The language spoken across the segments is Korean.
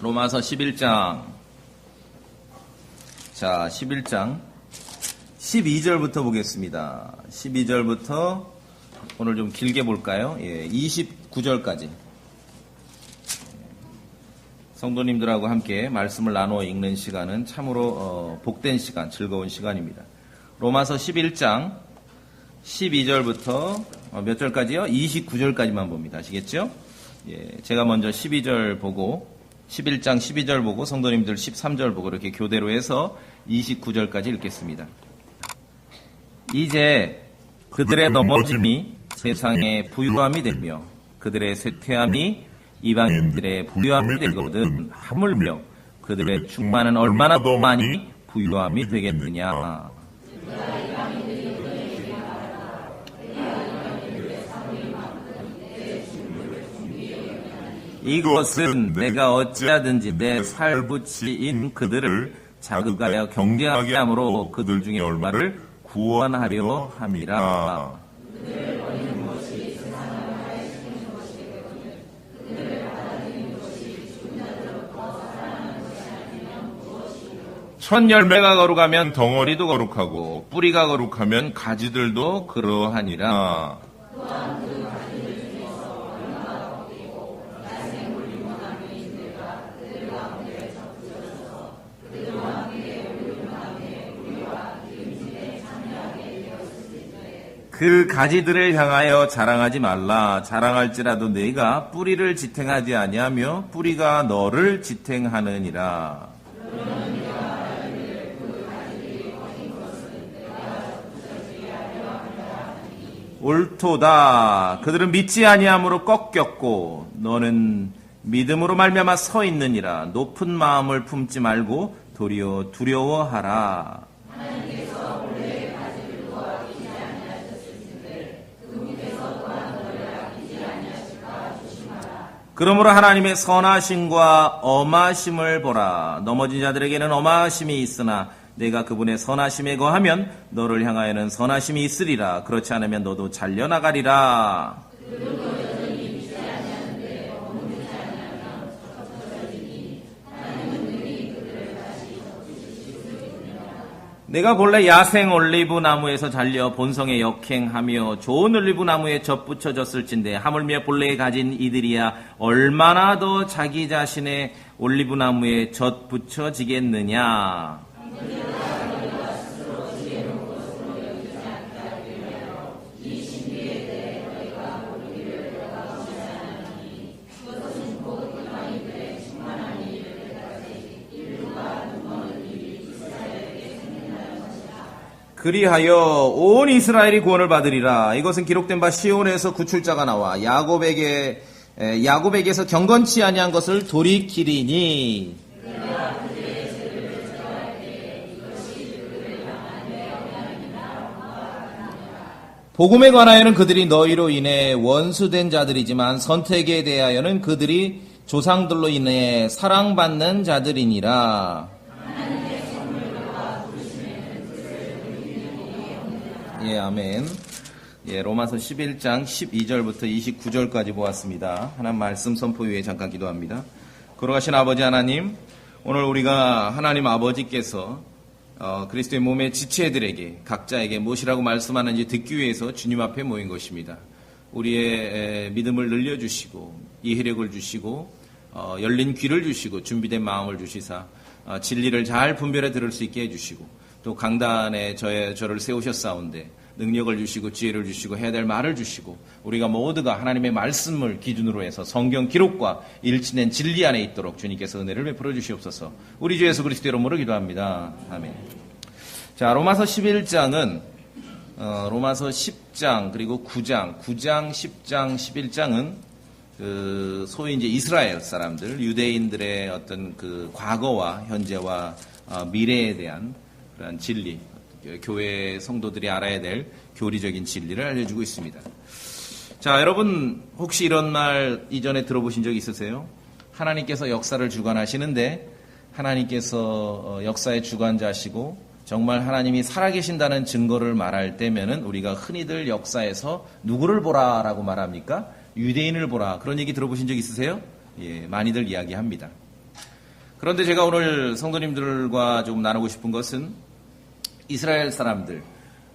로마서 11장. 자, 11장 12절부터 보겠습니다. 12절부터 오늘 좀 길게 볼까요? 29절까지. 성도님들하고 함께 말씀을 나누어 읽는 시간은 참으로 복된 시간, 즐거운 시간입니다. 로마서 11장 12절부터 몇 절까지요? 29절까지만 봅니다. 아시겠죠? 제가 먼저 12절 보고 11장 12절 보고 성도님들 13절 보고 이렇게 교대로 해서 29절까지 읽겠습니다. 이제 그들의 넘어짐이 세상의 부유함이 되며 그들의 쇠퇴함이 이방인들의 부유함이 되거든 하물며 그들의 충만은 얼마나 더 많이 부유함이 되겠느냐. 이것은 내가 어찌하든지 내 살붙이인 그들을 자극하여 경계하게 함으로 그들 중에 얼마를 구원하려 함이라. 첫 열매가 거룩하면 덩어리도 거룩하고 뿌리가 거룩하면 가지들도 그러하니라. 그 가지들을 향하여 자랑하지 말라. 자랑할지라도 네가 뿌리를 지탱하지 아니하며 뿌리가 너를 지탱하느니라. 옳도다. 그들은 믿지 아니함으로 꺾였고 너는 믿음으로 말미암아 서 있느니라. 높은 마음을 품지 말고 도리어 두려워하라. 그러므로 하나님의 선하심과 엄하심을 보라. 넘어진 자들에게는 엄하심이 있으나 내가 그분의 선하심에 거하면 너를 향하여는 선하심이 있으리라. 그렇지 않으면 너도 잘려나가리라. 내가 본래 야생 올리브 나무에서 잘려 본성에 역행하며 좋은 올리브 나무에 접붙여졌을진데 하물며 본래 가진 이들이야 얼마나 더 자기 자신의 올리브 나무에 젖붙여지겠느냐. 그리하여 온 이스라엘이 구원을 받으리라. 이것은 기록된 바 시온에서 구출자가 나와 야곱에게서 경건치 아니한 것을 돌이키리니. 복음에 관하여는 그들이 너희로 인해 원수된 자들이지만 선택에 대하여는 그들이 조상들로 인해 사랑받는 자들이니라. 아멘. 로마서 11장 12절부터 29절까지 보았습니다. 하나님 말씀 선포 위에 잠깐 기도합니다. 걸어가신 아버지 하나님, 오늘 우리가 하나님 아버지께서 그리스도의 몸의 지체들에게 각자에게 무엇이라고 말씀하는지 듣기 위해서 주님 앞에 모인 것입니다. 우리의 믿음을 늘려주시고 이해력을 주시고 열린 귀를 주시고 준비된 마음을 주시사 진리를 잘 분별해 들을 수 있게 해주시고 또 강단에 저를 세우셨사온데 능력을 주시고 지혜를 주시고 해야 될 말을 주시고 우리가 모두가 하나님의 말씀을 기준으로 해서 성경 기록과 일치된 진리 안에 있도록 주님께서 은혜를 베풀어 주시옵소서. 우리 주 예수 그리스도의 이름으로 기도합니다. 아멘. 자, 로마서 11장은 로마서 10장 그리고 9장 10장 11장은 소위 이제 이스라엘 사람들 유대인들의 어떤 그 과거와 현재와 미래에 대한 그런 진리, 교회 성도들이 알아야 될 교리적인 진리를 알려주고 있습니다. 자, 여러분 혹시 이런 말 이전에 들어보신 적 있으세요? 하나님께서 역사를 주관하시는데 하나님께서 역사의 주관자시고 정말 하나님이 살아계신다는 증거를 말할 때면은 우리가 흔히들 역사에서 누구를 보라라고 말합니까? 유대인을 보라. 그런 얘기 들어보신 적 있으세요? 예, 많이들 이야기합니다. 그런데 제가 오늘 성도님들과 좀 나누고 싶은 것은 이스라엘 사람들,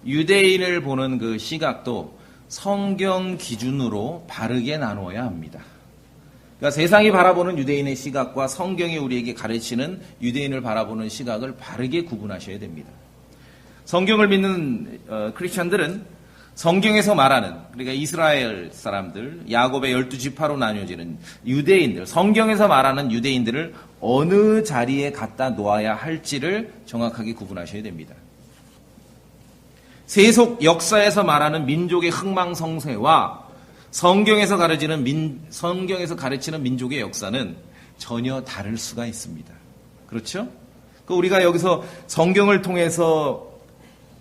유대인을 보는 그 시각도 성경 기준으로 바르게 나누어야 합니다. 그러니까 세상이 바라보는 유대인의 시각과 성경이 우리에게 가르치는 유대인을 바라보는 시각을 바르게 구분하셔야 됩니다. 성경을 믿는 크리스천들은 성경에서 말하는, 그러니까 이스라엘 사람들, 야곱의 12지파로 나뉘어지는 유대인들, 성경에서 말하는 유대인들을 어느 자리에 갖다 놓아야 할지를 정확하게 구분하셔야 됩니다. 세속 역사에서 말하는 민족의 흥망성쇠와 성경에서 가르치는 민족의 역사는 전혀 다를 수가 있습니다. 그렇죠? 우리가 여기서 성경을 통해서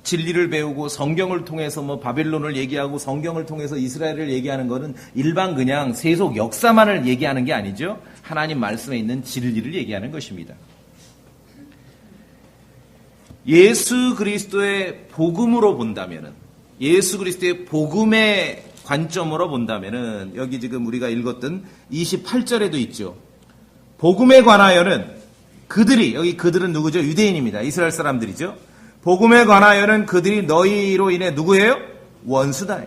진리를 배우고 성경을 통해서 바벨론을 얘기하고 성경을 통해서 이스라엘을 얘기하는 것은 일반 그냥 세속 역사만을 얘기하는 게 아니죠. 하나님 말씀에 있는 진리를 얘기하는 것입니다. 예수 그리스도의 복음으로 본다면은, 예수 그리스도의 복음의 관점으로 본다면은, 여기 지금 우리가 읽었던 28절에도 있죠. 복음에 관하여는 그들은 누구죠? 유대인입니다. 이스라엘 사람들이죠. 복음에 관하여는 그들이 너희로 인해 누구예요? 원수다.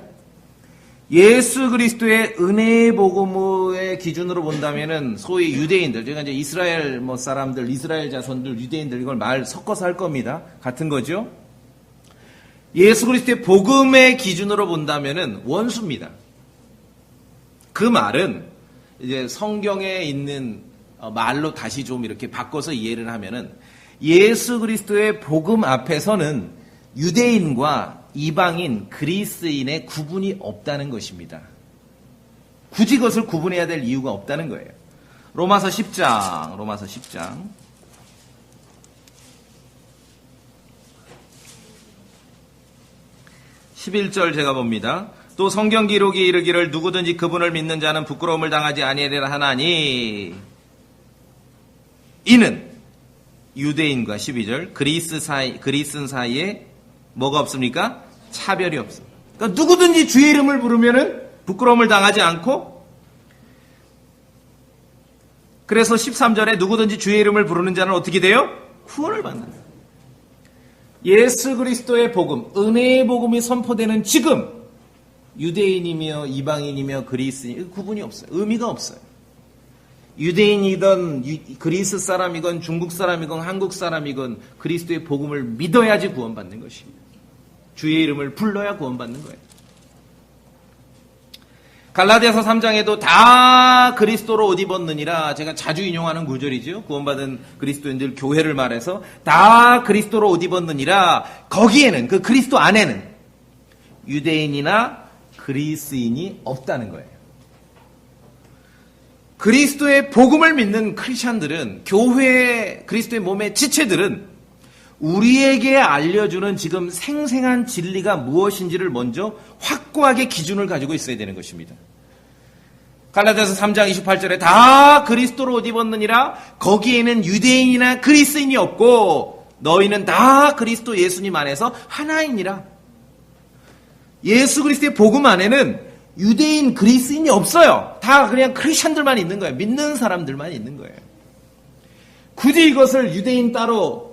예수 그리스도의 은혜의 복음의 기준으로 본다면은 소위 유대인들, 제가 이제 이스라엘 사람들, 이스라엘 자손들, 유대인들 이걸 말 섞어서 할 겁니다. 같은 거죠. 예수 그리스도의 복음의 기준으로 본다면은 원수입니다. 그 말은 이제 성경에 있는 말로 다시 좀 이렇게 바꿔서 이해를 하면은 예수 그리스도의 복음 앞에서는 유대인과 이방인, 그리스인의 구분이 없다는 것입니다. 굳이 그것을 구분해야 될 이유가 없다는 거예요. 로마서 10장 11절 제가 봅니다. 또 성경 기록이 이르기를 누구든지 그분을 믿는 자는 부끄러움을 당하지 아니하리라 하나니 이는 유대인과 12절 그리스인 사이에 뭐가 없습니까? 차별이 없습니다. 그러니까 누구든지 주의 이름을 부르면은 부끄러움을 당하지 않고, 그래서 13절에 누구든지 주의 이름을 부르는 자는 어떻게 돼요? 구원을 받는다. 예수 그리스도의 복음, 은혜의 복음이 선포되는 지금 유대인이며 이방인이며 그리스인 구분이 없어요. 의미가 없어요. 유대인이든 그리스 사람이건 중국 사람이건 한국 사람이건 그리스도의 복음을 믿어야지 구원받는 것입니다. 주의 이름을 불러야 구원받는 거예요. 갈라디아서 3장에도 다 그리스도로 옷 입었느니라, 제가 자주 인용하는 구절이죠. 구원받은 그리스도인들 교회를 말해서 다 그리스도로 옷 입었느니라, 거기에는 그 그리스도 안에는 유대인이나 그리스인이 없다는 거예요. 그리스도의 복음을 믿는 크리스천들은, 교회의 그리스도의 몸의 지체들은 우리에게 알려주는 지금 생생한 진리가 무엇인지를 먼저 확고하게 기준을 가지고 있어야 되는 것입니다. 갈라디아서 3장 28절에 다 그리스도로 옷 입었느니라, 거기에는 유대인이나 그리스인이 없고 너희는 다 그리스도 예수님 안에서 하나이니라. 예수 그리스도의 복음 안에는 유대인, 그리스인이 없어요. 다 그냥 크리스천들만 있는 거예요. 믿는 사람들만 있는 거예요. 굳이 이것을 유대인 따로,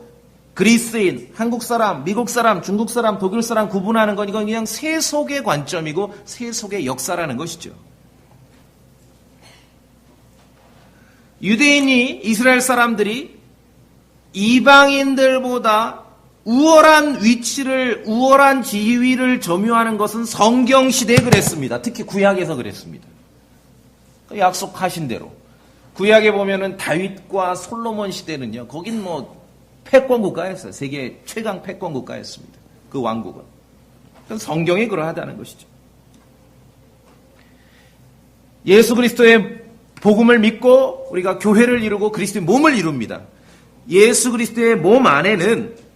그리스인, 한국 사람, 미국 사람, 중국 사람, 독일 사람 구분하는 건 이건 그냥 세속의 관점이고 세속의 역사라는 것이죠. 유대인이, 이스라엘 사람들이 이방인들보다 우월한 위치를, 우월한 지위를 점유하는 것은 성경시대에 그랬습니다. 특히 구약에서 그랬습니다. 약속하신 대로. 구약에 보면은 다윗과 솔로몬 시대는요, 거긴 패권 국가였어요. 세계 최강 패권 국가였습니다. 그 왕국은. 성경이 그러하다는 것이죠. 예수 그리스도의 복음을 믿고 우리가 교회를 이루고 그리스도의 몸을 이룹니다. 예수 그리스도의 몸 안에는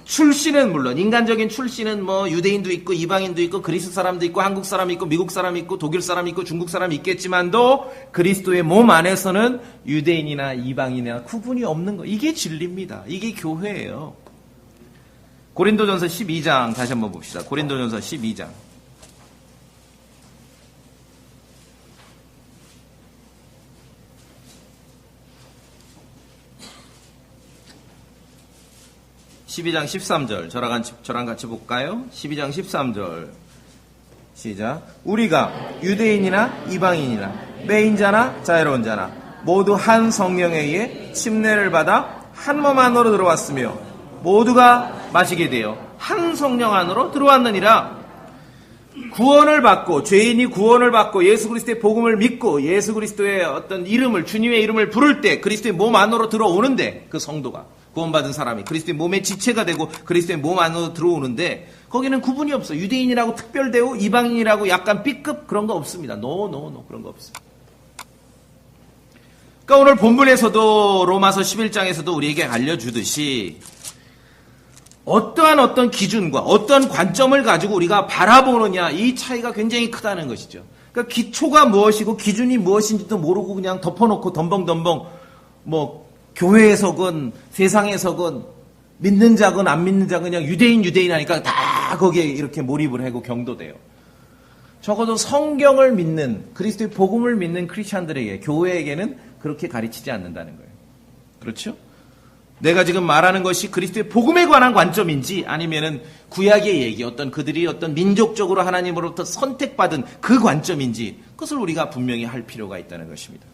출신은 물론, 인간적인 출신은 유대인도 있고 이방인도 있고 그리스 사람도 있고 한국 사람이 있고 미국 사람이 있고 독일 사람이 있고 중국 사람이 있겠지만도 그리스도의 몸 안에서는 유대인이나 이방인이나 구분이 없는 거. 이게 진리입니다. 이게 교회예요. 고린도전서 12장 다시 한번 봅시다. 고린도전서 12장. 12장 13절. 저랑 같이 볼까요? 12장 13절. 시작. 우리가 유대인이나 이방인이나 매인자나 자유로운 자나 모두 한 성령에 의해 침례를 받아 한 몸 안으로 들어왔으며 모두가 마시게 되어 한 성령 안으로 들어왔느니라. 구원을 받고, 죄인이 구원을 받고 예수 그리스도의 복음을 믿고 예수 그리스도의 어떤 이름을, 주님의 이름을 부를 때 그리스도의 몸 안으로 들어오는데, 그 성도가, 구원받은 사람이 그리스도의 몸의 지체가 되고 그리스도의 몸 안으로 들어오는데 거기는 구분이 없어. 유대인이라고 특별되고 이방인이라고 약간 B급 그런 거 없습니다. 노 그런 거 없어요. 그러니까 오늘 본문에서도 로마서 11장에서도 우리에게 알려주듯이 어떤 기준과 어떤 관점을 가지고 우리가 바라보느냐, 이 차이가 굉장히 크다는 것이죠. 그러니까 기초가 무엇이고 기준이 무엇인지도 모르고 그냥 덮어놓고 덤벙덤벙 교회에서건 세상에서건 믿는 자건 안 믿는 자건 그냥 유대인 하니까 다 거기에 이렇게 몰입을 하고 경도돼요. 적어도 성경을 믿는, 그리스도의 복음을 믿는 크리스찬들에게, 교회에게는 그렇게 가르치지 않는다는 거예요. 그렇죠? 내가 지금 말하는 것이 그리스도의 복음에 관한 관점인지 아니면은 구약의 얘기, 그들이 민족적으로 하나님으로부터 선택받은 그 관점인지, 그것을 우리가 분명히 할 필요가 있다는 것입니다.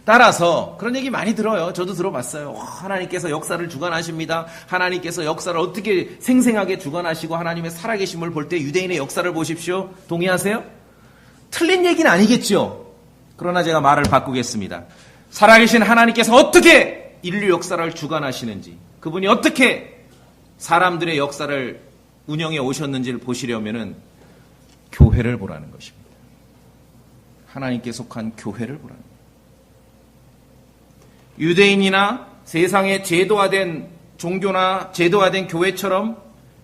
따라서 그런 얘기 많이 들어요. 저도 들어봤어요. 하나님께서 역사를 주관하십니다. 하나님께서 역사를 어떻게 생생하게 주관하시고 하나님의 살아계심을 볼 때 유대인의 역사를 보십시오. 동의하세요? 틀린 얘기는 아니겠죠. 그러나 제가 말을 바꾸겠습니다. 살아계신 하나님께서 어떻게 인류 역사를 주관하시는지, 그분이 어떻게 사람들의 역사를 운영해 오셨는지를 보시려면은 교회를 보라는 것입니다. 하나님께 속한 교회를 보라는 것입니다. 유대인이나 세상의 제도화된 종교나 제도화된 교회처럼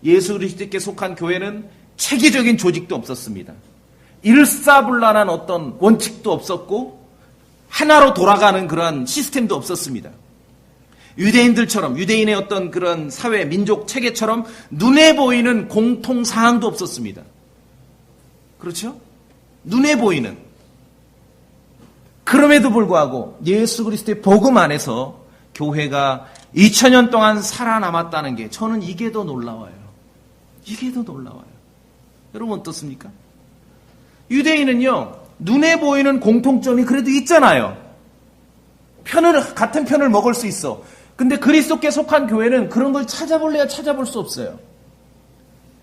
예수 그리스도께 속한 교회는 체계적인 조직도 없었습니다. 일사불란한 어떤 원칙도 없었고 하나로 돌아가는 그런 시스템도 없었습니다. 유대인들처럼, 유대인의 어떤 그런 사회, 민족 체계처럼 눈에 보이는 공통사항도 없었습니다. 그렇죠? 눈에 보이는. 그럼에도 불구하고 예수 그리스도의 복음 안에서 교회가 2000년 동안 살아남았다는 게, 저는 이게 더 놀라워요. 이게 더 놀라워요. 여러분 어떻습니까? 유대인은요, 눈에 보이는 공통점이 그래도 있잖아요. 같은 편을 먹을 수 있어. 근데 그리스도께 속한 교회는 그런 걸 찾아볼래야 찾아볼 수 없어요.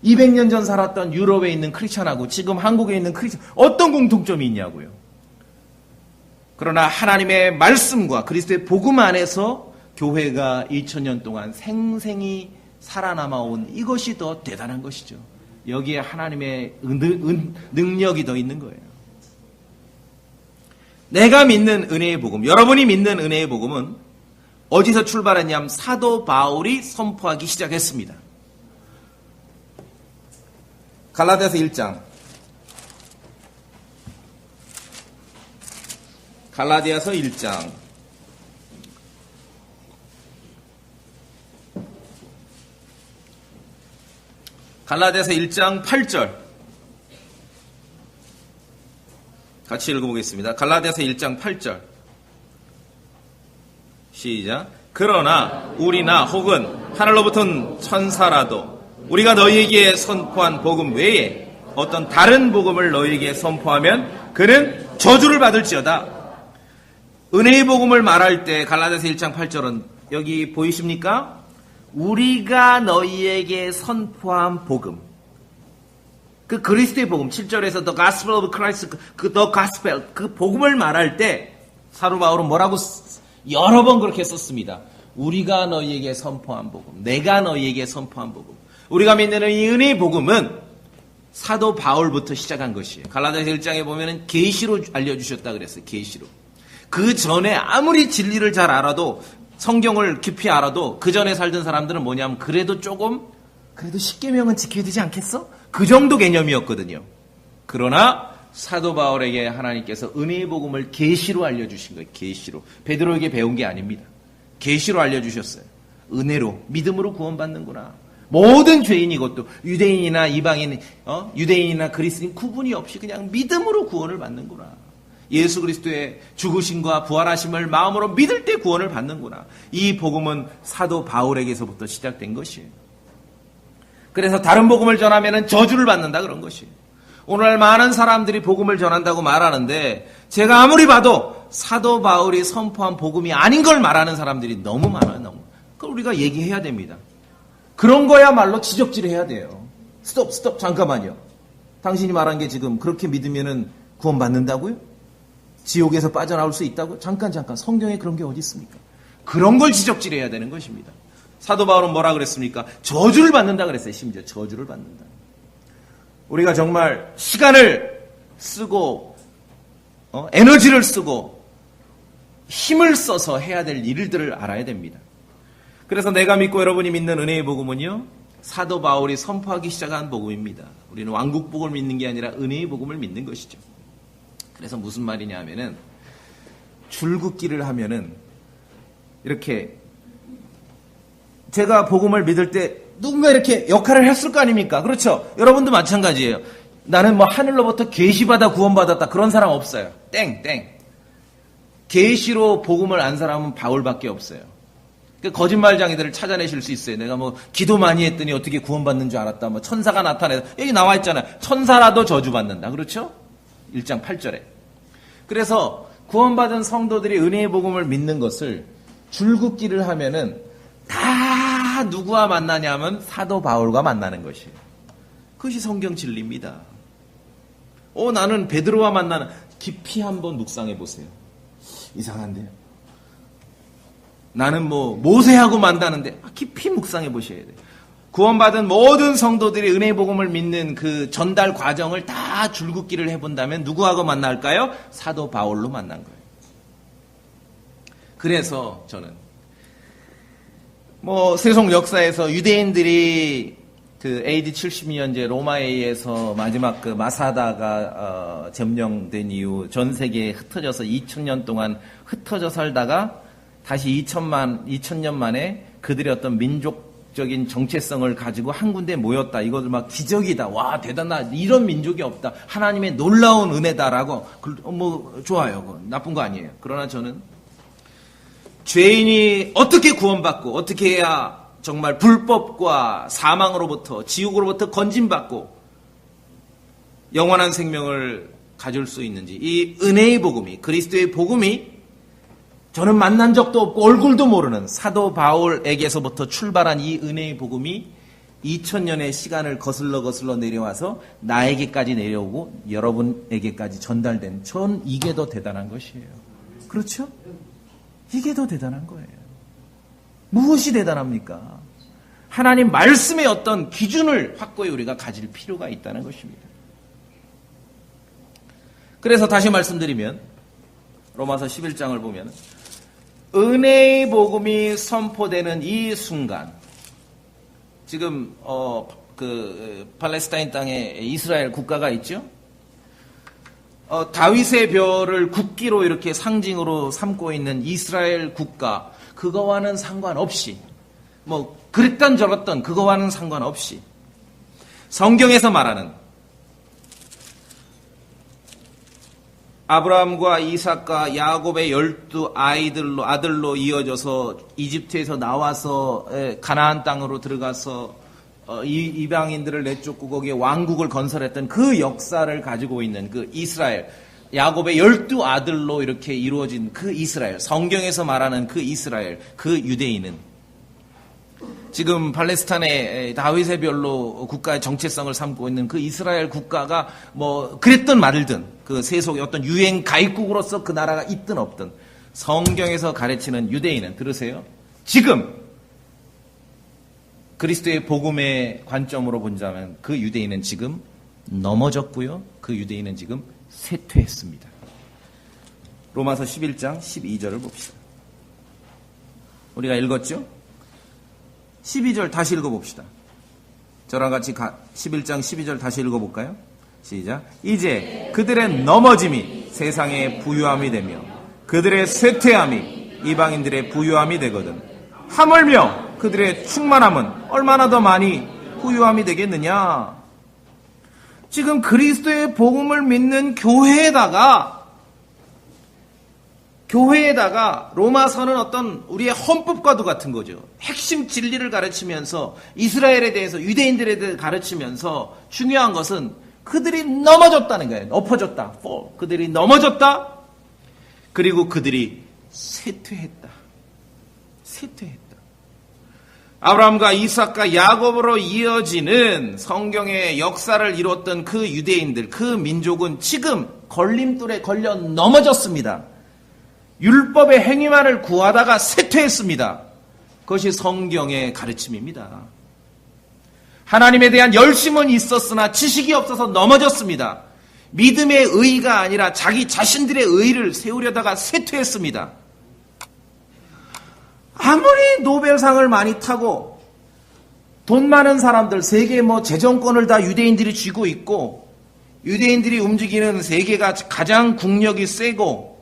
200년 전 살았던 유럽에 있는 크리스찬하고 지금 한국에 있는 크리스찬, 어떤 공통점이 있냐고요. 그러나 하나님의 말씀과 그리스도의 복음 안에서 교회가 2000년 동안 생생히 살아남아 온 이것이 더 대단한 것이죠. 여기에 하나님의 능력이 더 있는 거예요. 내가 믿는 은혜의 복음, 여러분이 믿는 은혜의 복음은 어디서 출발했냐면 사도 바울이 선포하기 시작했습니다. 갈라디아서 1장. 갈라디아서 1장. 갈라디아서 1장 8절. 같이 읽어보겠습니다. 갈라디아서 1장 8절. 시작. 그러나 우리나 혹은 하늘로부터 천사라도 우리가 너희에게 선포한 복음 외에 어떤 다른 복음을 너희에게 선포하면 그는 저주를 받을지어다. 은혜의 복음을 말할 때 갈라디아서 1장 8절은 여기 보이십니까? 우리가 너희에게 선포한 복음, 그 그리스도의 복음, 7절에서 The Gospel of Christ, The Gospel, 그 복음을 말할 때 사도 바울은 뭐라고 여러 번 그렇게 썼습니다. 우리가 너희에게 선포한 복음, 내가 너희에게 선포한 복음. 우리가 믿는 이 은혜의 복음은 사도 바울부터 시작한 것이에요. 갈라디아서 1장에 보면은 계시로 알려주셨다 그랬어요. 계시로. 그 전에 아무리 진리를 잘 알아도, 성경을 깊이 알아도 그 전에 살던 사람들은 뭐냐면 그래도 10계명은 지켜야 되지 않겠어? 그 정도 개념이었거든요. 그러나 사도 바울에게 하나님께서 은혜의 복음을 계시로 알려주신 거예요. 계시로. 베드로에게 배운 게 아닙니다. 계시로 알려주셨어요. 은혜로, 믿음으로 구원받는구나. 모든 죄인이, 이것도 유대인이나 이방인, 유대인이나 그리스도인 구분이 없이 그냥 믿음으로 구원을 받는구나. 예수 그리스도의 죽으심과 부활하심을 마음으로 믿을 때 구원을 받는구나. 이 복음은 사도 바울에게서부터 시작된 것이에요. 그래서 다른 복음을 전하면 저주를 받는다 그런 것이에요. 오늘날 많은 사람들이 복음을 전한다고 말하는데 제가 아무리 봐도 사도 바울이 선포한 복음이 아닌 걸 말하는 사람들이 너무 많아요. 너무. 그걸 우리가 얘기해야 됩니다. 그런 거야말로 지적질해야 돼요. 스톱 잠깐만요. 당신이 말한 게 지금 그렇게 믿으면 구원받는다고요? 지옥에서 빠져나올 수 있다고요? 잠깐 성경에 그런 게 어디 있습니까? 그런 걸 지적질해야 되는 것입니다. 사도 바울은 뭐라 그랬습니까? 저주를 받는다 그랬어요. 심지어 저주를 받는다. 우리가 정말 시간을 쓰고 에너지를 쓰고 힘을 써서 해야 될 일들을 알아야 됩니다. 그래서 내가 믿고 여러분이 믿는 은혜의 복음은요, 사도 바울이 선포하기 시작한 복음입니다. 우리는 왕국복음을 믿는 게 아니라 은혜의 복음을 믿는 것이죠. 그래서 무슨 말이냐 하면은 줄긋기를 하면은 이렇게 제가 복음을 믿을 때 누군가 이렇게 역할을 했을 거 아닙니까? 그렇죠? 여러분도 마찬가지예요. 나는 뭐 하늘로부터 계시받아 구원받았다 그런 사람 없어요. 땡. 계시로 복음을 안 사람은 바울밖에 없어요. 거짓말장이들을 찾아내실 수 있어요. 내가 뭐 기도 많이 했더니 어떻게 구원받는 줄 알았다. 뭐 천사가 나타내서 여기 나와 있잖아요. 천사라도 저주받는다. 그렇죠? 1장 8절에. 그래서 구원받은 성도들이 은혜의 복음을 믿는 것을 줄긋기를 하면은 다 누구와 만나냐면 사도 바울과 만나는 것이에요. 그것이 성경 진리입니다. 나는 베드로와 만나는 깊이 한번 묵상해 보세요. 이상한데요. 나는 뭐 모세하고 만나는데 깊이 묵상해 보셔야 돼요. 구원받은 모든 성도들이 은혜의 복음을 믿는 그 전달 과정을 다 줄긋기를 해본다면 누구하고 만날까요? 사도 바울로 만난 거예요. 그래서 저는 세속 역사에서 유대인들이 그 AD 72년제 로마에 의해서 마지막 그 마사다가 점령된 이후 전 세계에 흩어져서 2000년 동안 흩어져 살다가 다시 2000년 만에 그들의 어떤 민족적인 정체성을 가지고 한 군데 모였다. 이것을 막 기적이다. 와, 대단하다. 이런 민족이 없다. 하나님의 놀라운 은혜다라고. 좋아요. 나쁜 거 아니에요. 그러나 저는 죄인이 어떻게 구원받고 어떻게 해야 정말 불법과 사망으로부터 지옥으로부터 건진받고 영원한 생명을 가질 수 있는지 이 은혜의 복음이 그리스도의 복음이 저는 만난 적도 없고 얼굴도 모르는 사도 바울에게서부터 출발한 이 은혜의 복음이 2000년의 시간을 거슬러 내려와서 나에게까지 내려오고 여러분에게까지 전달된 전 이게 더 대단한 것이에요. 그렇죠? 이게 더 대단한 거예요. 무엇이 대단합니까? 하나님 말씀의 어떤 기준을 확고히 우리가 가질 필요가 있다는 것입니다. 그래서 다시 말씀드리면 로마서 11장을 보면 은혜의 복음이 선포되는 이 순간 지금 팔레스타인 땅에 이스라엘 국가가 있죠. 다윗의 벼를 국기로 이렇게 상징으로 삼고 있는 이스라엘 국가 그거와는 상관없이 그랬던 저랬던 그거와는 상관없이 성경에서 말하는 아브라함과 이삭과 야곱의 12 아들로 이어져서 이집트에서 나와서 가나안 땅으로 들어가서 이방인들을 내쫓고 거기에 왕국을 건설했던 그 역사를 가지고 있는 그 이스라엘, 야곱의 12 이렇게 이루어진 그 이스라엘, 성경에서 말하는 그 이스라엘, 그 유대인은 지금 팔레스타인의 다윗의 별로 국가의 정체성을 삼고 있는 그 이스라엘 국가가 그랬든 말든 그 세속의 어떤 유행 가입국으로서 그 나라가 있든 없든 성경에서 가르치는 유대인은 들으세요. 지금 그리스도의 복음의 관점으로 본다면 그 유대인은 지금 넘어졌고요. 그 유대인은 지금 쇠퇴했습니다. 로마서 11장 12절을 봅시다. 우리가 읽었죠? 12절 다시 읽어봅시다. 저랑 같이 11장 12절 다시 읽어볼까요? 시작. 이제 그들의 넘어짐이 세상의 부유함이 되며 그들의 쇠퇴함이 이방인들의 부유함이 되거든 하물며 그들의 충만함은 얼마나 더 많이 부유함이 되겠느냐. 지금 그리스도의 복음을 믿는 교회에다가 교회에다가 로마서는 어떤 우리의 헌법과도 같은 거죠. 핵심 진리를 가르치면서 이스라엘에 대해서 유대인들에 대해서 가르치면서 중요한 것은 그들이 넘어졌다는 거예요. 엎어졌다. 그들이 넘어졌다. 그리고 그들이 쇠퇴했다. 쇠퇴했다. 아브라함과 이삭과 야곱으로 이어지는 성경의 역사를 이뤘던 그 유대인들, 그 민족은 지금 걸림돌에 걸려 넘어졌습니다. 율법의 행위만을 구하다가 쇠퇴했습니다. 그것이 성경의 가르침입니다. 하나님에 대한 열심은 있었으나 지식이 없어서 넘어졌습니다. 믿음의 의의가 아니라 자기 자신들의 의의를 세우려다가 쇠퇴했습니다. 아무리 노벨상을 많이 타고 돈 많은 사람들, 세계 재정권을 다 유대인들이 쥐고 있고 유대인들이 움직이는 세계가 가장 국력이 세고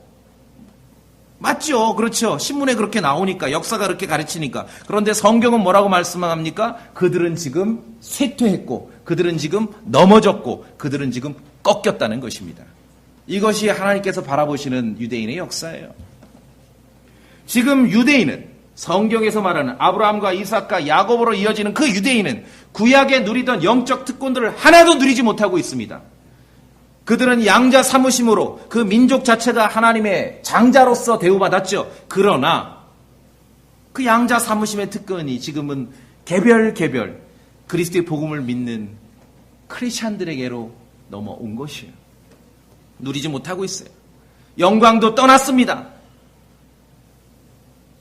맞죠? 그렇죠. 신문에 그렇게 나오니까, 역사가 그렇게 가르치니까. 그런데 성경은 뭐라고 말씀합니까? 그들은 지금 쇠퇴했고, 그들은 지금 넘어졌고, 그들은 지금 꺾였다는 것입니다. 이것이 하나님께서 바라보시는 유대인의 역사예요. 지금 유대인은, 성경에서 말하는 아브라함과 이삭과 야곱으로 이어지는 그 유대인은 구약에 누리던 영적 특권들을 하나도 누리지 못하고 있습니다. 그들은 양자 사무심으로 그 민족 자체가 하나님의 장자로서 대우받았죠. 그러나 그 양자 사무심의 특권이 지금은 개별 그리스도의 복음을 믿는 크리스찬들에게로 넘어온 것이에요. 누리지 못하고 있어요. 영광도 떠났습니다.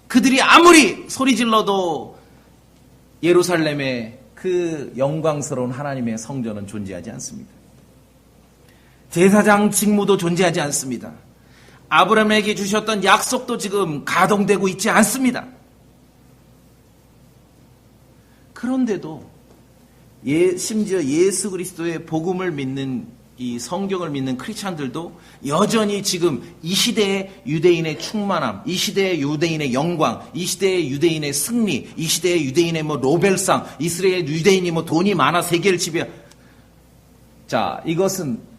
그들이 아무리 소리질러도 예루살렘에 그 영광스러운 하나님의 성전은 존재하지 않습니다. 제사장 직무도 존재하지 않습니다. 아브라함에게 주셨던 약속도 지금 가동되고 있지 않습니다. 그런데도 심지어 예수 그리스도의 복음을 믿는 이 성경을 믿는 크리스찬들도 여전히 지금 이 시대의 유대인의 충만함, 이 시대의 유대인의 영광, 이 시대의 유대인의 승리, 이 시대의 유대인의 노벨상, 이스라엘 유대인이 돈이 많아 세계를 지배. 자, 이것은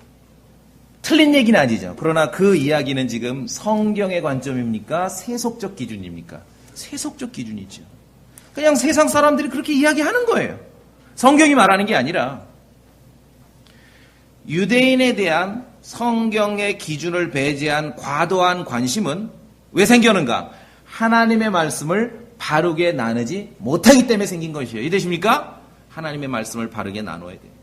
틀린 얘기는 아니죠. 그러나 그 이야기는 지금 성경의 관점입니까? 세속적 기준입니까? 세속적 기준이죠. 그냥 세상 사람들이 그렇게 이야기하는 거예요. 성경이 말하는 게 아니라 유대인에 대한 성경의 기준을 배제한 과도한 관심은 왜 생겼는가? 하나님의 말씀을 바르게 나누지 못하기 때문에 생긴 것이에요. 이해되십니까? 하나님의 말씀을 바르게 나눠야 돼요.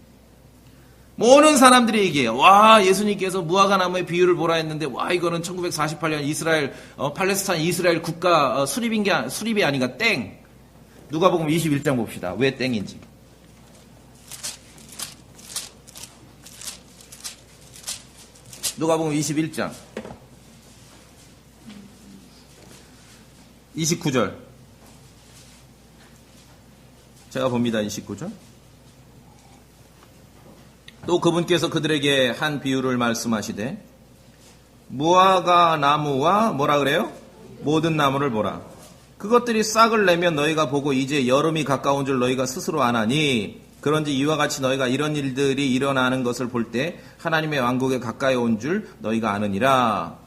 모든 사람들이 얘기해요. 와, 예수님께서 무화과 나무의 비유를 보라 했는데, 와, 이거는 1948년 이스라엘, 팔레스타인 이스라엘 국가 수립이 아닌가, 땡. 누가복음 21장 봅시다. 왜 땡인지. 누가복음 21장 29절. 제가 봅니다. 29절. 또 그분께서 그들에게 한 비유를 말씀하시되 무화과 나무와 뭐라 그래요? 모든 나무를 보라. 그것들이 싹을 내면 너희가 보고 이제 여름이 가까운 줄 너희가 스스로 아나니 그런지 이와 같이 너희가 이런 일들이 일어나는 것을 볼 때 하나님의 왕국에 가까이 온 줄 너희가 아느니라.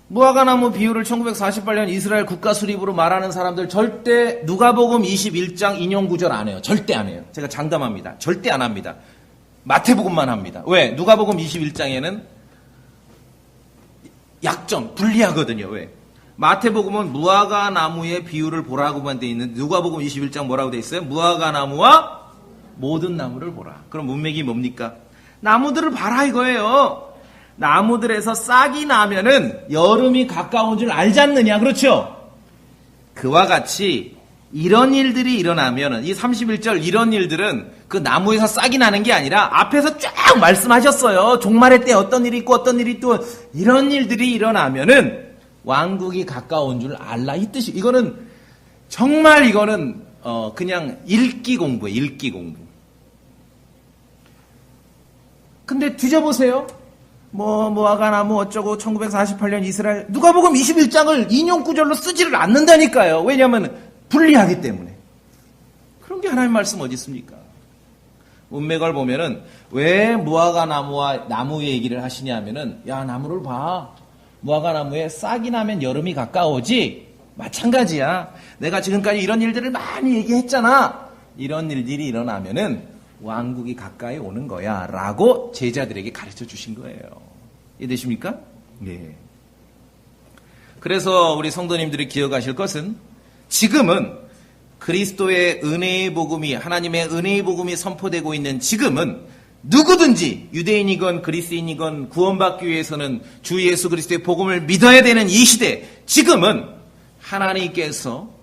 무화과나무 비유를 1948년 이스라엘 국가 수립으로 말하는 사람들 절대 누가복음 21장 인용 구절 안 해요. 절대 안 해요. 제가 장담합니다. 절대 안 합니다. 마태복음만 합니다. 왜? 누가복음 21장에는 약점, 불리하거든요. 왜? 마태복음은 무화과나무의 비유를 보라고만 돼 있는데 누가복음 21장 뭐라고 돼 있어요? 무화과나무와 모든 나무를 보라. 그럼 문맥이 뭡니까? 나무들을 봐라 이거예요. 나무들에서 싹이 나면은 여름이 가까운 줄 알지 않느냐. 그렇죠? 그와 같이 이런 일들이 일어나면은 이 31절 이런 일들은 그 나무에서 싹이 나는 게 아니라 앞에서 쫙 말씀하셨어요. 종말의 때 어떤 일이 있고 어떤 일이 또 이런 일들이 일어나면은 왕국이 가까운 줄 알라 이 뜻이. 이거는 정말 이거는 그냥 읽기 공부예요. 읽기 공부. 근데 뒤져보세요. 무화과나무 어쩌고 1948년 이스라엘 누가복음 21장을 인용 구절로 쓰지를 않는다니까요. 왜냐하면 불리하기 때문에. 그런 게 하나님 말씀 어디 있습니까? 문맥을 보면은 왜 무화과나무와 나무 얘기를 하시냐면은 야 나무를 봐. 무화과나무에 싹이 나면 여름이 가까워지. 마찬가지야. 내가 지금까지 이런 일들을 많이 얘기했잖아. 이런 일들이 일어나면은 왕국이 가까이 오는 거야 라고 제자들에게 가르쳐 주신 거예요. 이해되십니까? 예. 그래서 우리 성도님들이 기억하실 것은 지금은 그리스도의 은혜의 복음이, 하나님의 은혜의 복음이 선포되고 있는 지금은 누구든지 유대인이건 그리스인이건 구원받기 위해서는 주 예수 그리스도의 복음을 믿어야 되는 이 시대, 지금은 하나님께서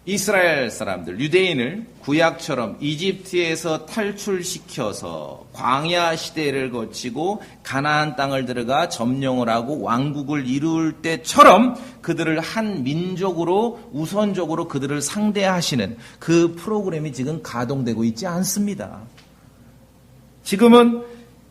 이스라엘 사람들, 유대인을 구약처럼 이집트에서 탈출시켜서 광야 시대를 거치고 가나안 땅을 들어가 점령을 하고 왕국을 이룰 때처럼 그들을 한 민족으로 우선적으로 그들을 상대하시는 그 프로그램이 지금 가동되고 있지 않습니다. 지금은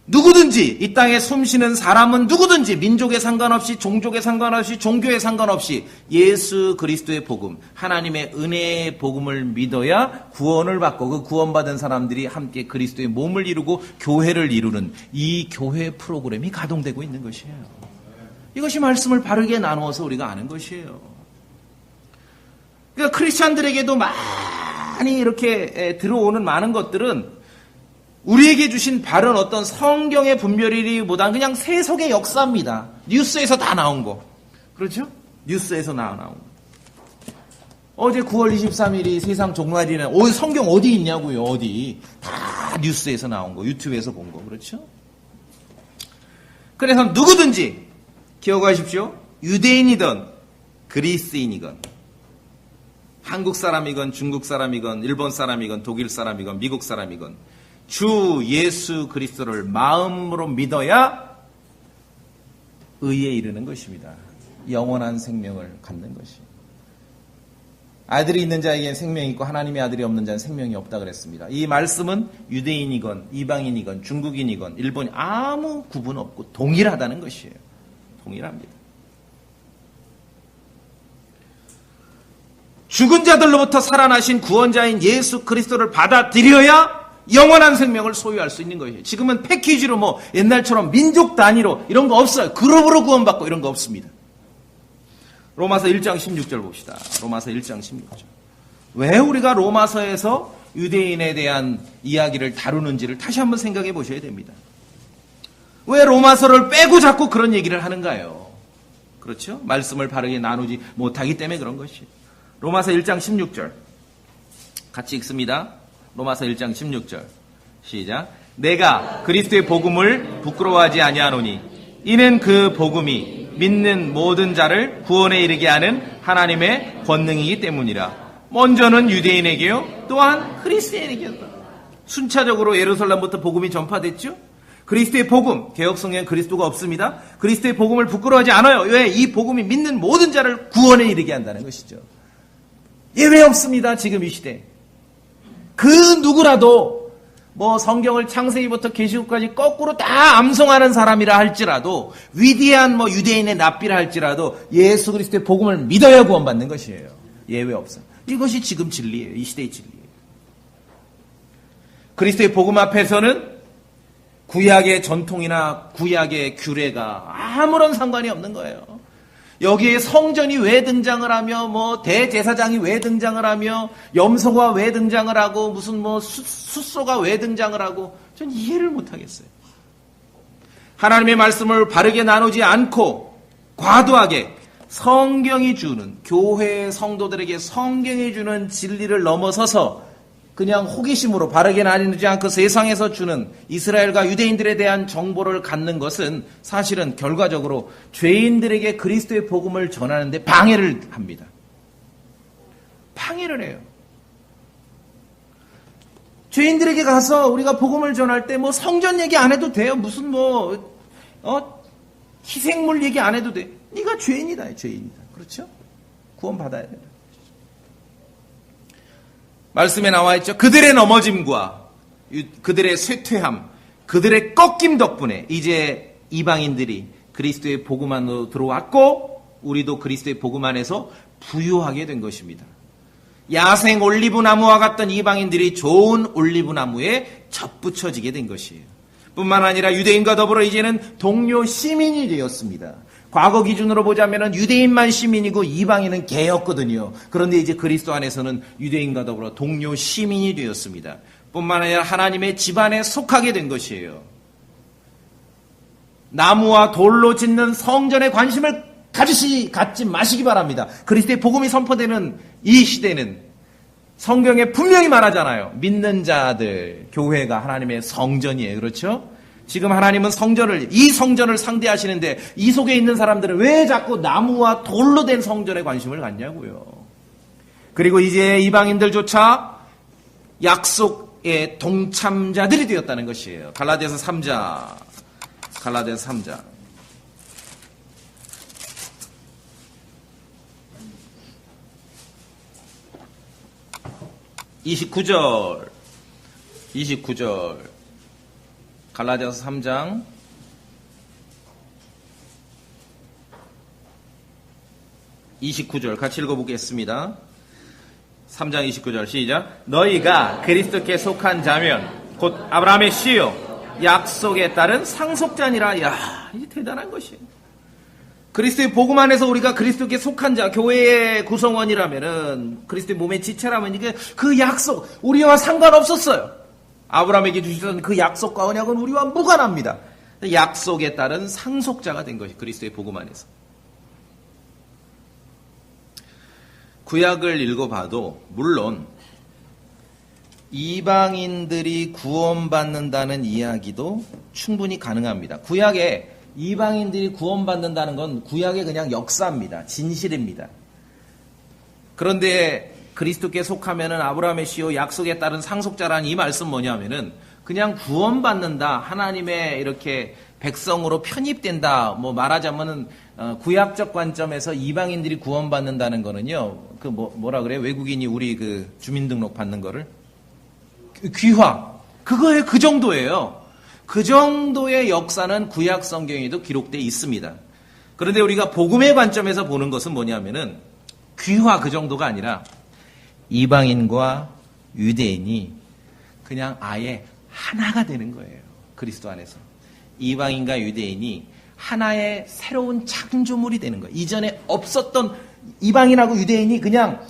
누구든지 이 땅에 숨쉬는 사람은 누구든지 민족에 상관없이 종족에 상관없이 종교에 상관없이 예수 그리스도의 복음, 하나님의 은혜의 복음을 믿어야 구원을 받고 그 구원받은 사람들이 함께 그리스도의 몸을 이루고 교회를 이루는 이 교회 프로그램이 가동되고 있는 것이에요. 이것이 말씀을 바르게 나누어서 우리가 아는 것이에요. 그러니까 크리스찬들에게도 많이 이렇게 들어오는 많은 것들은 우리에게 주신 바른 어떤 성경의 분별이보다는 그냥 세속의 역사입니다. 뉴스에서 다 나온 거. 그렇죠? 뉴스에서 나온 거. 어제 9월 23일이 세상 종말이라는, 성경 어디 있냐고요, 어디. 다 뉴스에서 나온 거, 유튜브에서 본 거. 그렇죠? 그래서 누구든지 기억하십시오. 유대인이든 그리스인이건 한국 사람이건 중국 사람이건 일본 사람이건 독일 사람이건 미국 사람이건 주 예수 그리스도를 마음으로 믿어야 의에 이르는 것입니다. 영원한 생명을 갖는 것이. 아들이 있는 자에게는 생명이 있고 하나님의 아들이 없는 자는 생명이 없다 그랬습니다. 이 말씀은 유대인이건 이방인이건 중국인이건 일본인 아무 구분 없고 동일하다는 것이에요. 동일합니다. 죽은 자들로부터 살아나신 구원자인 예수 그리스도를 받아들여야 영원한 생명을 소유할 수 있는 거예요. 지금은 패키지로 옛날처럼 민족 단위로 이런 거 없어요. 그룹으로 구원받고 이런 거 없습니다. 로마서 1장 16절 봅시다. 로마서 1장 16절. 왜 우리가 로마서에서 유대인에 대한 이야기를 다루는지를 다시 한번 생각해 보셔야 됩니다. 왜 로마서를 빼고 자꾸 그런 얘기를 하는가요? 그렇죠? 말씀을 바르게 나누지 못하기 때문에 그런 것이에요. 로마서 1장 16절. 같이 읽습니다. 로마서 1장 16절 시작. 내가 그리스도의 복음을 부끄러워하지 아니하노니 이는 그 복음이 믿는 모든 자를 구원에 이르게 하는 하나님의 권능이기 때문이라. 먼저는 유대인에게요 또한 그리스도인에게요. 순차적으로 예루살렘부터 복음이 전파됐죠. 그리스도의 복음, 개역성경에 그리스도가 없습니다. 그리스도의 복음을 부끄러워하지 않아요. 왜? 이 복음이 믿는 모든 자를 구원에 이르게 한다는 것이죠. 예외 없습니다. 지금 이 시대. 그 누구라도 성경을 창세기부터 계시록까지 거꾸로 다 암송하는 사람이라 할지라도 위대한 유대인의 납비라 할지라도 예수 그리스도의 복음을 믿어야 구원받는 것이에요. 예외 없어요. 이것이 지금 진리예요. 이 시대의 진리예요. 그리스도의 복음 앞에서는 구약의 전통이나 구약의 규례가 아무런 상관이 없는 거예요. 여기에 성전이 왜 등장을 하며 대제사장이 왜 등장을 하며 염소가 왜 등장을 하고 무슨 숫소가 왜 등장을 하고 전 이해를 못하겠어요. 하나님의 말씀을 바르게 나누지 않고 과도하게 성경이 주는, 교회의 성도들에게 성경이 주는 진리를 넘어서서 그냥 호기심으로 바르게 나누지 않고 세상에서 주는 이스라엘과 유대인들에 대한 정보를 갖는 것은 사실은 결과적으로 죄인들에게 그리스도의 복음을 전하는데 방해를 합니다. 방해를 해요. 죄인들에게 가서 우리가 복음을 전할 때 성전 얘기 안 해도 돼요. 무슨 희생물 얘기 안 해도 돼. 네가 죄인이다. 죄인이다. 그렇죠? 구원 받아야 된다. 말씀에 나와 있죠. 그들의 넘어짐과 그들의 쇠퇴함, 그들의 꺾임 덕분에 이제 이방인들이 그리스도의 복음 안으로 들어왔고 우리도 그리스도의 복음 안에서 부유하게 된 것입니다. 야생 올리브나무와 같던 이방인들이 좋은 올리브나무에 접붙여지게 된 것이에요. 뿐만 아니라 유대인과 더불어 이제는 동료 시민이 되었습니다. 과거 기준으로 보자면 유대인만 시민이고 이방인은 개였거든요. 그런데 이제 그리스도 안에서는 유대인과 더불어 동료 시민이 되었습니다. 뿐만 아니라 하나님의 집안에 속하게 된 것이에요. 나무와 돌로 짓는 성전에 관심을 갖지 마시기 바랍니다. 그리스도의 복음이 선포되는 이 시대는 성경에 분명히 말하잖아요. 믿는 자들, 교회가 하나님의 성전이에요. 그렇죠? 지금 하나님은 이 성전을 상대하시는데 이 속에 있는 사람들은 왜 자꾸 나무와 돌로 된 성전에 관심을 갖냐고요. 그리고 이제 이방인들조차 약속의 동참자들이 되었다는 것이에요. 갈라디아서 3장 29절 갈라디아서 3장 29절 같이 읽어보겠습니다. 3장 29절 시작. 너희가 그리스도께 속한 자면 곧 아브라함의 씨요 약속에 따른 상속자니라. 야, 이게 대단한 것이에요. 그리스도의 복음 안에서 우리가 그리스도께 속한 자, 교회의 구성원이라면은 그리스도의 몸의 지체라면 이게 그 약속 우리와 상관없었어요. 아브라함에게 주시던 그 약속과 언약은 우리와 무관합니다. 약속에 따른 상속자가 된 것이 그리스도의 복음 안에서. 구약을 읽어봐도 물론 이방인들이 구원받는다는 이야기도 충분히 가능합니다. 구약에 이방인들이 구원받는다는 건 구약의 그냥 역사입니다. 진실입니다. 그런데 그리스도께 속하면은 아브라함의 씨요 약속에 따른 상속자라는 이 말씀 뭐냐면은 그냥 구원받는다, 하나님의 이렇게 백성으로 편입된다, 뭐 말하자면은 구약적 관점에서 이방인들이 구원받는다는 거는요, 그 뭐라 그래요? 외국인이 우리 그 주민등록 받는 거를 귀화, 그거에 그 정도예요. 그 정도의 역사는 구약 성경에도 기록되어 있습니다. 그런데 우리가 복음의 관점에서 보는 것은 뭐냐면은 귀화 그 정도가 아니라 이방인과 유대인이 그냥 아예 하나가 되는 거예요. 그리스도 안에서. 이방인과 유대인이 하나의 새로운 창조물이 되는 거예요. 이전에 없었던 이방인하고 유대인이 그냥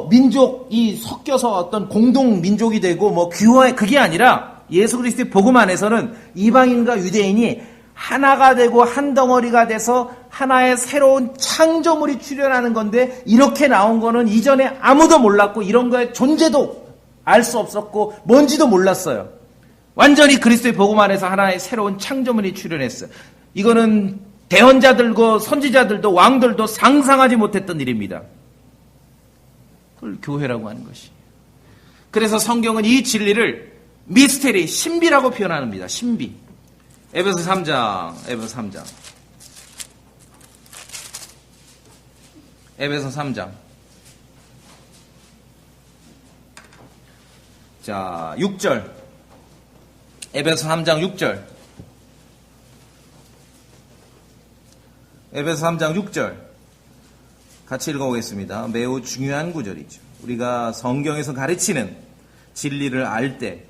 민족이 섞여서 어떤 공동 민족이 되고 뭐 귀화의 그게 아니라 예수 그리스도의 복음 안에서는 이방인과 유대인이 하나가 되고 한 덩어리가 돼서 하나의 새로운 창조물이 출현하는 건데 이렇게 나온 거는 이전에 아무도 몰랐고 이런 거의 존재도 알 수 없었고 뭔지도 몰랐어요. 완전히 그리스도의 복음 안에서 하나의 새로운 창조물이 출현했어요. 이거는 대언자들과 선지자들도 왕들도 상상하지 못했던 일입니다. 그걸 교회라고 하는 것이. 그래서 성경은 이 진리를 미스테리, 신비라고 표현합니다. 신비. 에베소 3장. 자, 6절. 에베소 3장 6절. 에베소 3장 6절. 같이 읽어보겠습니다. 매우 중요한 구절이죠. 우리가 성경에서 가르치는 진리를 알 때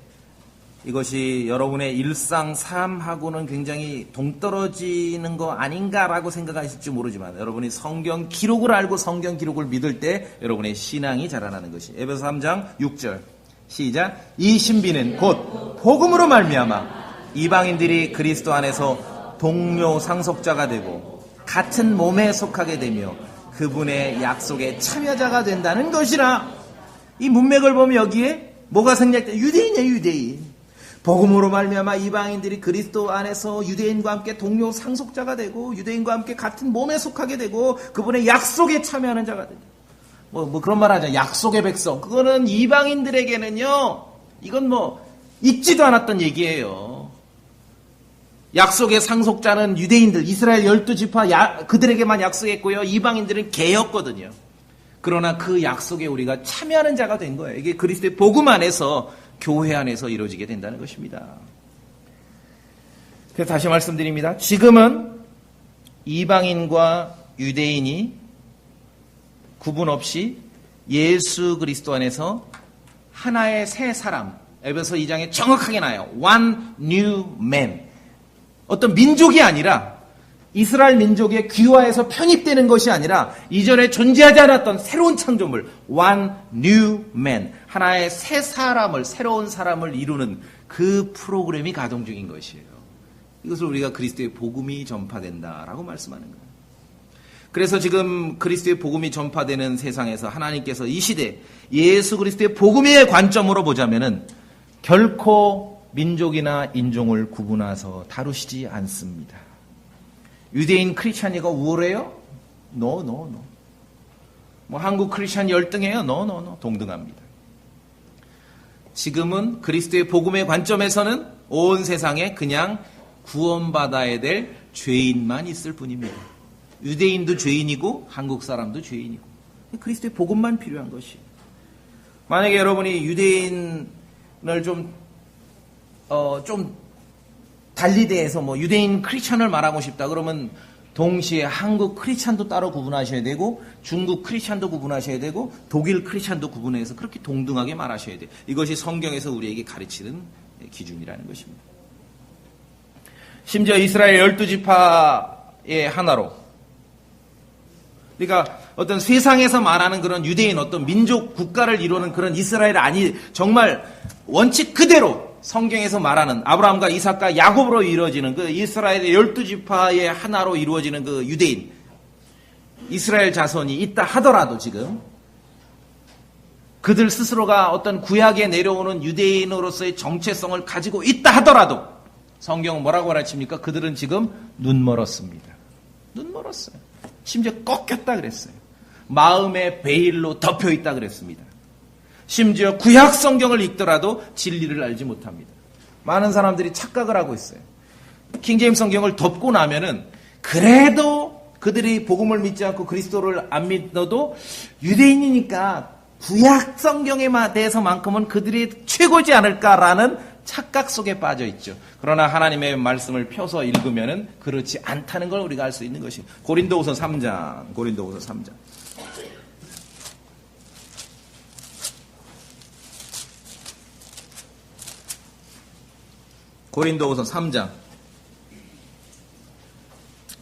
이것이 여러분의 일상 삶하고는 굉장히 동떨어지는 거 아닌가라고 생각하실지 모르지만 여러분이 성경 기록을 알고 성경 기록을 믿을 때 여러분의 신앙이 자라나는 것이. 에베소 3장 6절 시작. 이 신비는 곧 복음으로 말미암아 이방인들이 그리스도 안에서 동료 상속자가 되고 같은 몸에 속하게 되며 그분의 약속에 참여자가 된다는 것이라. 이 문맥을 보면 여기에 뭐가 생략돼? 유대인이에요, 유대인. 복음으로 말미암아 이방인들이 그리스도 안에서 유대인과 함께 동료 상속자가 되고 유대인과 함께 같은 몸에 속하게 되고 그분의 약속에 참여하는 자가 되고 뭐 그런 말 하죠. 약속의 백성. 그거는 이방인들에게는요, 이건 뭐 있지도 않았던 얘기예요. 약속의 상속자는 유대인들, 이스라엘 12지파 그들에게만 약속했고요. 이방인들은 개였거든요. 그러나 그 약속에 우리가 참여하는 자가 된 거예요. 이게 그리스도의 복음 안에서 교회 안에서 이루어지게 된다는 것입니다. 그래서 다시 말씀드립니다. 지금은 이방인과 유대인이 구분 없이 예수 그리스도 안에서 하나의 새 사람, 에베소 2장에 정확하게 나와요. One new man. 어떤 민족이 아니라 이스라엘 민족의 귀화에서 편입되는 것이 아니라 이전에 존재하지 않았던 새로운 창조물, one new man, 하나의 새 사람을, 새로운 사람을 이루는 그 프로그램이 가동 중인 것이에요. 이것을 우리가 그리스도의 복음이 전파된다라고 말씀하는 거예요. 그래서 지금 그리스도의 복음이 전파되는 세상에서 하나님께서 이 시대 예수 그리스도의 복음의 관점으로 보자면은 결코 민족이나 인종을 구분해서 다루시지 않습니다. 유대인 크리스찬이가 우월해요? No. 뭐 한국 크리스찬 열등해요? No. 동등합니다. 지금은 그리스도의 복음의 관점에서는 온 세상에 그냥 구원받아야 될 죄인만 있을 뿐입니다. 유대인도 죄인이고 한국 사람도 죄인이고 그리스도의 복음만 필요한 것이에요. 만약에 여러분이 유대인을 좀 달리 대해서 뭐 유대인 크리스찬을 말하고 싶다 그러면 동시에 한국 크리스찬도 따로 구분하셔야 되고 중국 크리스찬도 구분하셔야 되고 독일 크리스찬도 구분해서 그렇게 동등하게 말하셔야 돼요. 이것이 성경에서 우리에게 가르치는 기준이라는 것입니다. 심지어 이스라엘 12지파의 하나로, 그러니까 어떤 세상에서 말하는 그런 유대인 어떤 민족 국가를 이루는 그런 이스라엘 아니, 정말 원칙 그대로 성경에서 말하는 아브라함과 이삭과 야곱으로 이루어지는 그 이스라엘의 12지파의 하나로 이루어지는 그 유대인, 이스라엘 자손이 있다 하더라도 지금 그들 스스로가 어떤 구약에 내려오는 유대인으로서의 정체성을 가지고 있다 하더라도 성경은 뭐라고 가르칩니까? 그들은 지금 눈 멀었습니다. 눈 멀었어요. 심지어 꺾였다 그랬어요. 마음의 베일로 덮여 있다 그랬습니다. 심지어 구약 성경을 읽더라도 진리를 알지 못합니다. 많은 사람들이 착각을 하고 있어요. 킹제임스 성경을 덮고 나면은 그래도 그들이 복음을 믿지 않고 그리스도를 안 믿어도 유대인이니까 구약 성경에 대해서만큼은 그들이 최고지 않을까라는 착각 속에 빠져 있죠. 그러나 하나님의 말씀을 펴서 읽으면은 그렇지 않다는 걸 우리가 알 수 있는 것입니다. 고린도후서 3장. 고린도후서 3장.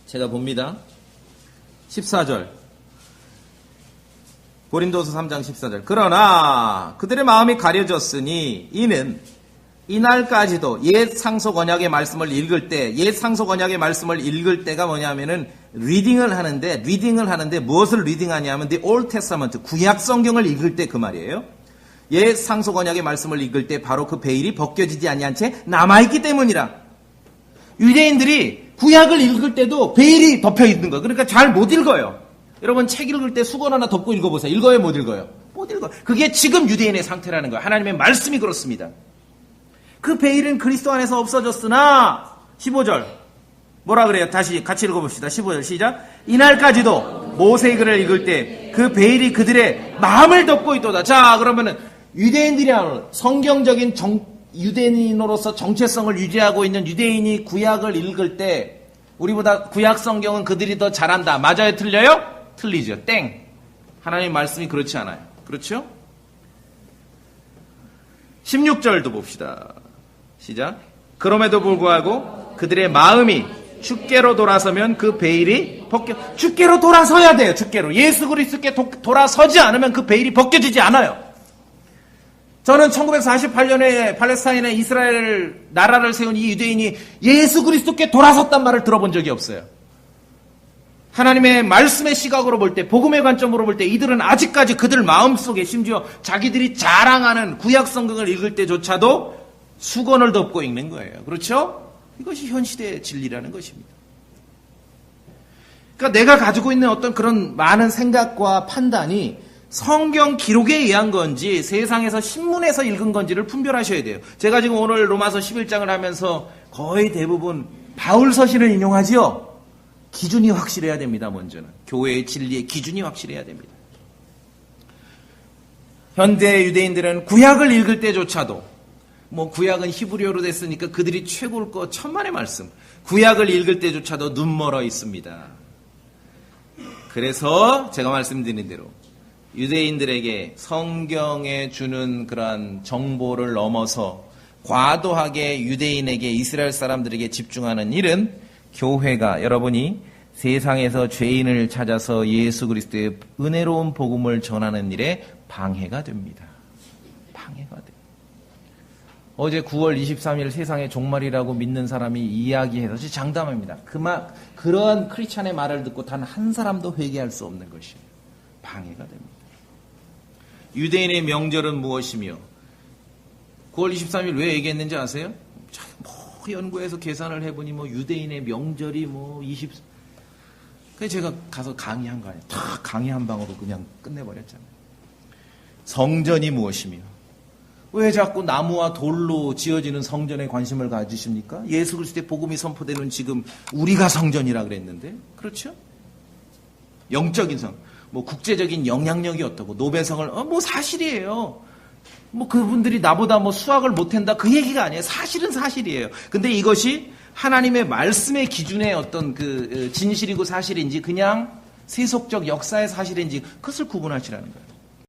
제가 봅니다. 14절. 고린도후서 3장 14절. 그러나 그들의 마음이 가려졌으니 이는 이날까지도 옛 상속 언약의 말씀을 읽을 때, 옛 상속 언약의 말씀을 읽을 때가 뭐냐면은 리딩을 하는데 무엇을 리딩하냐면 the Old Testament, 구약 성경을 읽을 때 그 말이에요. 옛 상속 언약의 말씀을 읽을 때 바로 그 베일이 벗겨지지 아니한 채 남아있기 때문이라. 유대인들이 구약을 읽을 때도 베일이 덮여 있는 거예요. 그러니까 잘 못 읽어요. 여러분 책 읽을 때 수건 하나 덮고 읽어보세요. 읽어요, 못 읽어요? 못 읽어요. 그게 지금 유대인의 상태라는 거예요. 하나님의 말씀이 그렇습니다. 그 베일은 그리스도 안에서 없어졌으나 15절 뭐라 그래요? 다시 같이 읽어봅시다. 15절 시작. 이날까지도 모세의 글을 읽을 때 그 베일이 그들의 마음을 덮고 있도다. 자, 그러면은 유대인들이 성경적인 유대인으로서 정체성을 유지하고 있는 유대인이 구약을 읽을 때 우리보다 구약 성경은 그들이 더 잘한다. 맞아요? 틀려요? 틀리죠. 땡. 하나님의 말씀이 그렇지 않아요. 그렇죠? 16절도 봅시다. 시작. 그럼에도 불구하고 그들의 마음이 주께로 돌아서면 그 베일이 주께로 돌아서야 돼요. 주께로. 예수 그리스도께 돌아서지 않으면 그 베일이 벗겨지지 않아요. 저는 1948년에 팔레스타인에 이스라엘 나라를 세운 이 유대인이 예수 그리스도께 돌아섰단 말을 들어본 적이 없어요. 하나님의 말씀의 시각으로 볼 때, 복음의 관점으로 볼 때 이들은 아직까지 그들 마음속에 심지어 자기들이 자랑하는 구약 성경을 읽을 때조차도 수건을 덮고 읽는 거예요. 그렇죠? 이것이 현 시대의 진리라는 것입니다. 그러니까 내가 가지고 있는 어떤 그런 많은 생각과 판단이 성경 기록에 의한 건지 세상에서 신문에서 읽은 건지를 분별하셔야 돼요. 제가 지금 오늘 로마서 11장을 하면서 거의 대부분 바울 서신을 인용하지요. 기준이 확실해야 됩니다. 먼저는 교회의 진리의 기준이 확실해야 됩니다. 현대 유대인들은 구약을 읽을 때조차도 뭐 구약은 히브리어로 됐으니까 그들이 최고일 거 천만의 말씀. 구약을 읽을 때조차도 눈멀어 있습니다. 그래서 제가 말씀드린 대로 유대인들에게 성경에 주는 그러한 정보를 넘어서 과도하게 유대인에게 이스라엘 사람들에게 집중하는 일은 교회가 여러분이 세상에서 죄인을 찾아서 예수 그리스도의 은혜로운 복음을 전하는 일에 방해가 됩니다. 방해가 돼요. 어제 9월 23일 세상의 종말이라고 믿는 사람이 이야기해서 장담합니다. 그러한 크리스찬의 말을 듣고 단 한 사람도 회개할 수 없는 것이에요. 방해가 됩니다. 유대인의 명절은 무엇이며 9월 23일 왜 얘기했는지 아세요? 연구해서 계산을 해보니 유대인의 명절이 그래서 제가 가서 강의한 거 아니에요. 다 강의 한 방으로 그냥 끝내버렸잖아요. 성전이 무엇이며 왜 자꾸 나무와 돌로 지어지는 성전에 관심을 가지십니까? 예수 그리스도의 복음이 선포되는 지금 우리가 성전이라 그랬는데 그렇죠? 영적인 성, 국제적인 영향력이 어떻고 노벨상을 사실이에요. 그분들이 나보다 수학을 못한다 그 얘기가 아니에요. 사실은 사실이에요. 근데 이것이 하나님의 말씀의 기준의 어떤 진실이고 사실인지 그냥 세속적 역사의 사실인지 그것을 구분하시라는 거예요.